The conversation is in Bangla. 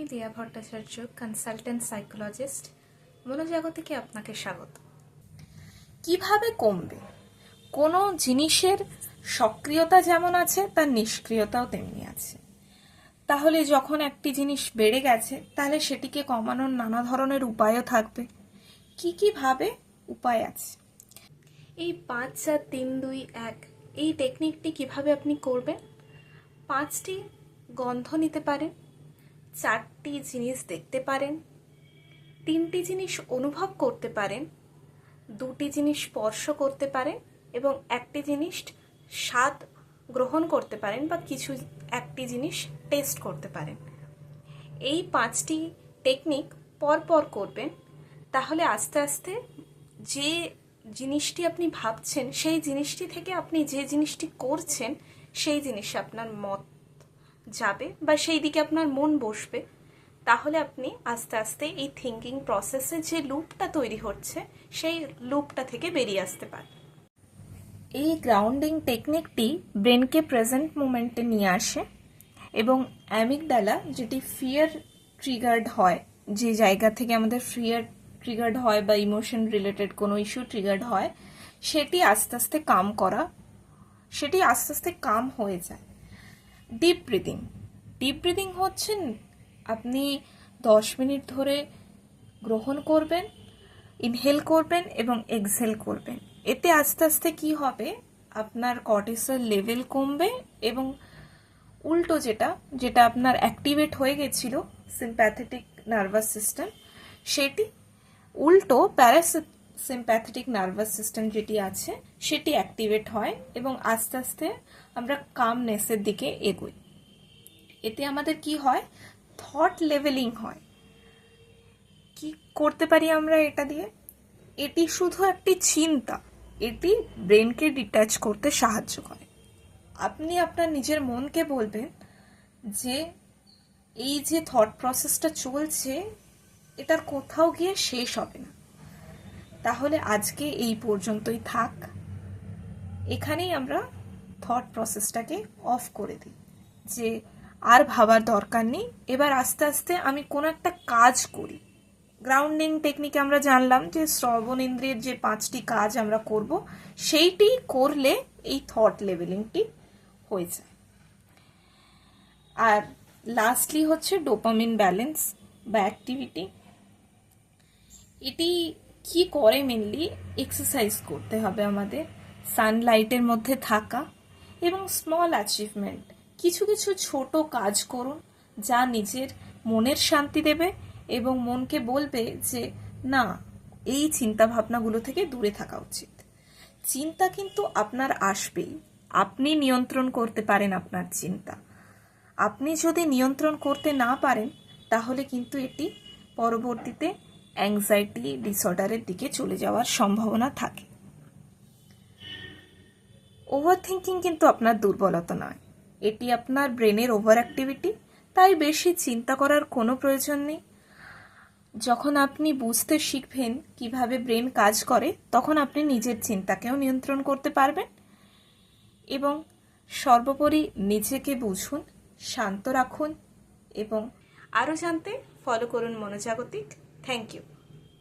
আমি লিয়া ভট্টাচার্য, কনসালটেন্ট সাইকোলজিস্ট। মনোজাগতিকে আপনাকে স্বাগত। কিভাবে কমবে? কোনো জিনিসের সক্রিয়তা যেমন আছে তার নিষ্ক্রিয়তাও তেমনি আছে। তাহলে যখন একটি জিনিস বেড়ে গেছে তাহলে সেটিকে কমানোর নানা ধরনের উপায়ও থাকবে। কিভাবে উপায় আছে? এই 5, 4, 3, 2, 1 এই টেকনিকটি কিভাবে আপনি করবেন? 5টি গন্ধ নিতে পারেন, 4টি জিনিস দেখতে পারেন, 3টি জিনিস অনুভব করতে পারেন, 2টি জিনিস স্পর্শ করতে পারেন এবং 1টি জিনিস স্বাদ গ্রহণ করতে পারেন বা একটি জিনিস টেস্ট করতে পারেন। এই 5টি টেকনিক পরপর করবেন। তাহলে আস্তে আস্তে যে জিনিসটি আপনি ভাবছেন সেই জিনিসটি থেকে আপনি যে জিনিসটি করছেন সেই জিনিসে আপনার মত যাবে বা সেই দিকে আপনার মন বসবে। তাহলে আপনি আস্তে আস্তে এই থিঙ্কিং প্রসেসে যে লুপটা তৈরি হচ্ছে সেই লুপটা থেকে বেরিয়ে আসতে পারেন। এই গ্রাউন্ডিং টেকনিকটি ব্রেনকে প্রেজেন্ট মোমেন্টে নিয়ে আসে এবং অ্যামিগডালা, যেটি ফিয়ার ট্রিগার্ড হয়, যে জায়গা থেকে আমাদের ফিয়ার ট্রিগার্ড হয় বা ইমোশন রিলেটেড কোনো ইস্যু ট্রিগার্ড হয়, সেটি আস্তে আস্তে কাম হয়ে যায়। ডিপ ব্রিদিং হচ্ছে আপনি 10 মিনিট ধরে গ্রহণ করবেন, ইনহেল করবেন এবং এক্সহেল করবেন। এতে আস্তে আস্তে কি হবে, আপনার কর্টিসল লেভেল কমবে এবং উল্টো যেটা আপনার অ্যাক্টিভেট হয়ে গেছিল সিম্প্যাথেটিক নার্ভাস সিস্টেম, সেটি উল্টো প্যারাসিম্প্যাথেটিক নার্ভাস সিস্টেম যেটি আছে সেটি অ্যাক্টিভেট হয় এবং আস্তে আস্তে আমরা কামনেসের দিকে এগোই। এতে আমাদের কি হয়, থট লেভেলিং হয়। কি করতে পারি আমরা এটা দিয়ে? এটি শুধু একটি চিন্তা, এটি ব্রেনকে ডিট্যাচ করতে সাহায্য করে। আপনি আপনার নিজের মনকে বলবেন যে এই যে থট প্রসেসটা চলছে এটার কোথাও গিয়ে শেষ হবে না। তাহলে আজকে এই পর্যন্তই থাক, এখানেই আমরা থট প্রসেসটাকে অফ করে দিই যে আর ভাবার দরকার নেই। এবার আস্তে আস্তে আমি কোনো একটা কাজ করি। গ্রাউন্ডিং টেকনিকে আমরা জানলাম যে শ্রবণ ইন্দ্রিয়ের যে 5টি কাজ আমরা করব, সেইটি করলে এই থট লেভেলিংটি হয়ে যায়। আর লাস্টলি হচ্ছে ডোপামিন ব্যালেন্স বা অ্যাক্টিভিটি। এটি কি করে? মেনলি এক্সারসাইজ করতে হবে আমাদের, সানলাইটের মধ্যে থাকা এবং স্মল অ্যাচিভমেন্ট, কিছু কিছু ছোট কাজ করুন যা নিজের মনের শান্তি দেবে এবং মনকে বলবে যে না, এই চিন্তা ভাবনাগুলো থেকে দূরে থাকা উচিত। চিন্তা কিন্তু আপনার আসবেই, আপনি নিয়ন্ত্রণ করতে পারেন আপনার চিন্তা। আপনি যদি নিয়ন্ত্রণ করতে না পারেন তাহলে কিন্তু এটি পরবর্তীতে অ্যাংজাইটি ডিসঅর্ডারের দিকে চলে যাওয়ার সম্ভাবনা থাকে। ওভার থিঙ্কিং কিন্তু আপনার দুর্বলতা নয়, এটি আপনার ব্রেনের ওভার অ্যাক্টিভিটি। তাই বেশি চিন্তা করার কোনো প্রয়োজন নেই। যখন আপনি বুঝতে শিখবেন কিভাবে ব্রেন কাজ করে, তখন আপনি নিজের চিন্তাকেও নিয়ন্ত্রণ করতে পারবেন। এবং সর্বোপরি নিজেকে বুঝুন, শান্ত রাখুন এবং আরও জানতে ফলো করুন মনোজাগতিক। Thank you.